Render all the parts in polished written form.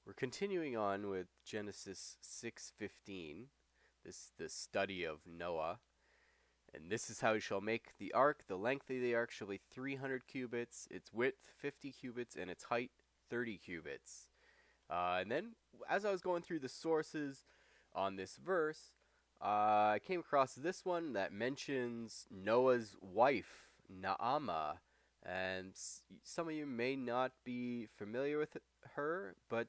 We're continuing on with Genesis 6:15, the study of Noah. And this is how you shall make the ark. The length of the ark shall be 300 cubits, its width 50 cubits, and its height 30 cubits. And then, as I was going through the sources on this verse, I came across this one that mentions Noah's wife, Naamah. And some of you may not be familiar with her, but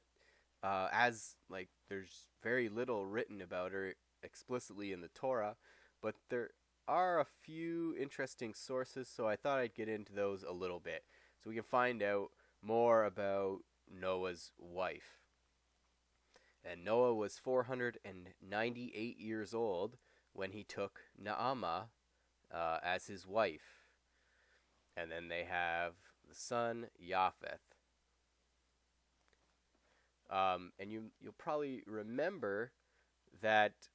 there's very little written about her explicitly in the Torah, but there are a few interesting sources, so I thought I'd get into those a little bit so we can find out more about Noah's wife. And Noah was 498 years old when he took Naamah as his wife. And then they have the son Japheth. And you'll probably remember that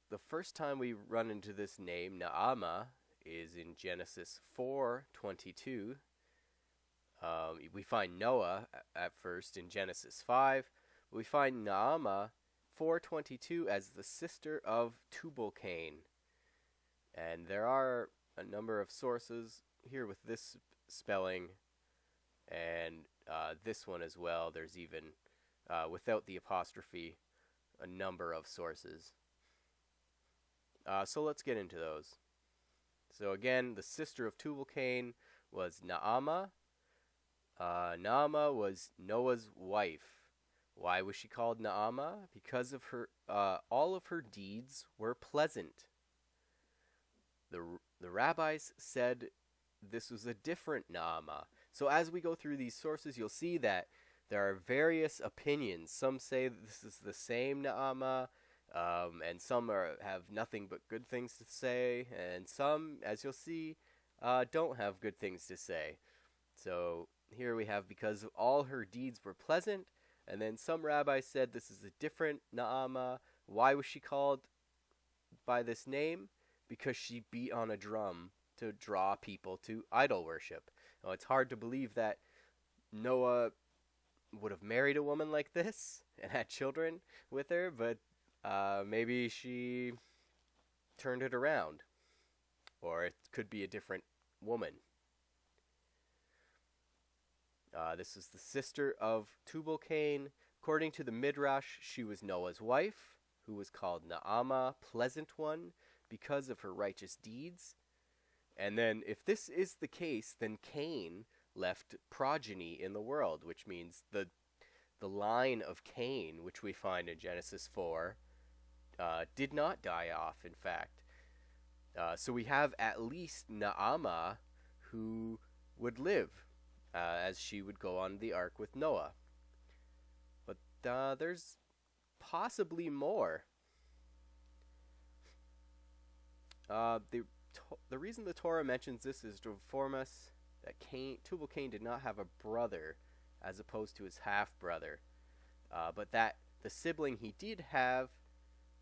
the first time we run into this name, Naamah, is in Genesis 4:22. We find Noah at first in Genesis 5. We find Naamah 4:22 as the sister of Tubal-Cain. And there are a number of sources here with this spelling and this one as well. There's even without the apostrophe, a number of sources. So let's get into those. So again, the sister of Tubal-Cain was Naamah. Naamah was Noah's wife. Why was she called Naamah? Because of her, all of her deeds were pleasant. The rabbis said this was a different Naamah. So as we go through these sources, you'll see that there are various opinions. Some say that this is the same Naamah, and some have nothing but good things to say, and some, as you'll see, don't have good things to say. So here we have because all her deeds were pleasant, and then some rabbis said this is a different Naamah. Why was she called by this name? Because she beat on a drum to draw people to idol worship. Now, it's hard to believe that Noah would have married a woman like this and had children with her, but maybe she turned it around. Or it could be a different woman. This is the sister of Tubal-Cain. According to the Midrash, she was Noah's wife, who was called Naamah, pleasant one, because of her righteous deeds. And then, if this is the case, then Cain left progeny in the world, which means the line of Cain, which we find in Genesis 4, did not die off, in fact. So we have at least Naamah who would live as she would go on the ark with Noah. But there's possibly more. The reason the Torah mentions this is to inform us that Tubal-Cain did not have a brother as opposed to his half-brother, but that the sibling he did have,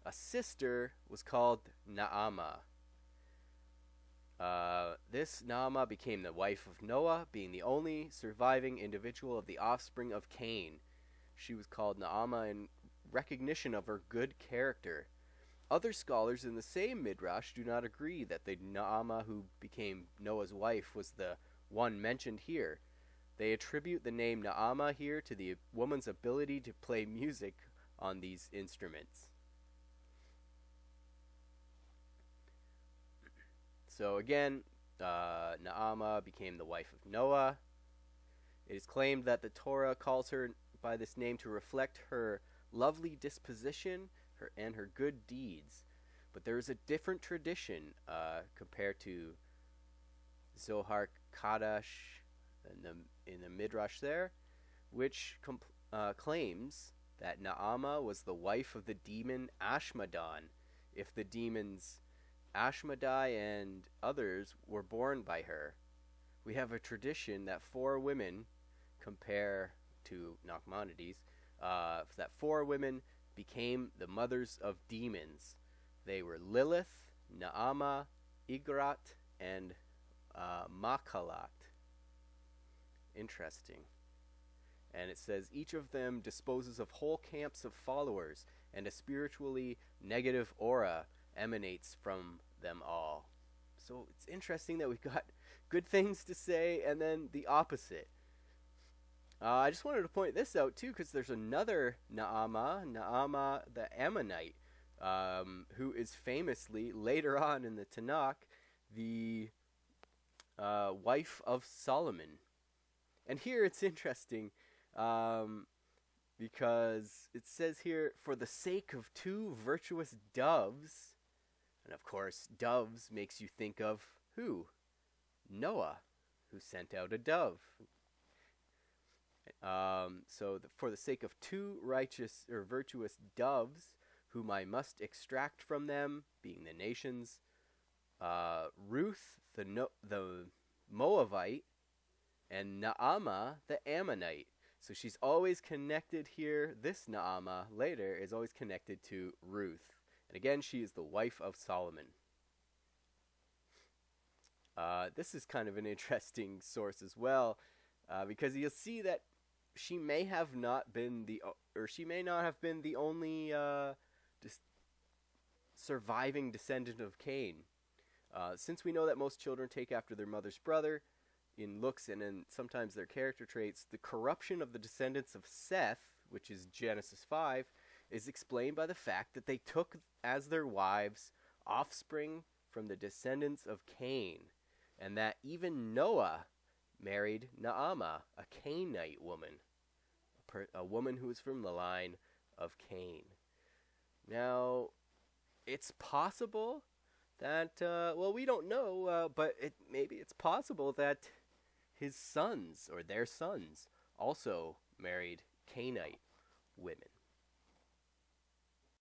a sister, was called Naamah. This Naamah became the wife of Noah, being the only surviving individual of the offspring of Cain. She was called Naamah in recognition of her good character. Other scholars in the same Midrash do not agree that the Naamah who became Noah's wife was the one mentioned here. They attribute the name Naamah here to the woman's ability to play music on these instruments. So again, Naamah became the wife of Noah. It is claimed that the Torah calls her by this name to reflect her lovely disposition and her good deeds. But there is a different tradition compared to Zohar Kadash in the Midrash there, which claims that Naamah was the wife of the demon Ashmedon, if the demons Ashmedai and others were born by her. We have a tradition that 4 women, compare to Nachmanides, that 4 women became the mothers of demons. They were Lilith, Naamah, Igrat, and Makalat. Interesting. And it says, each of them disposes of whole camps of followers, and a spiritually negative aura emanates from them all. So it's interesting that we've got good things to say and then the opposite. I just wanted to point this out too, because there's another Naamah the Ammonite, who is famously, later on in the Tanakh, the wife of Solomon. And here it's interesting, because it says here, for the sake of 2 virtuous doves, and of course, doves makes you think of who? Noah, who sent out a dove. For the sake of 2 righteous or virtuous doves, whom I must extract from them, being the nations, Ruth the Moabite, and Naamah the Ammonite. So she's always connected here. This Naamah later is always connected to Ruth. And again, she is the wife of Solomon. This is kind of an interesting source as well, because you'll see that she may not have been the only surviving descendant of Cain. Since we know that most children take after their mother's brother in looks and in sometimes their character traits, the corruption of the descendants of Seth, which is Genesis 5, is explained by the fact that they took as their wives offspring from the descendants of Cain, and that even Noah married Naamah, a Cainite woman, a woman who was from the line of Cain. Now, it's possible that, we don't know, but maybe it's possible that his sons, or their sons, also married Cainite women.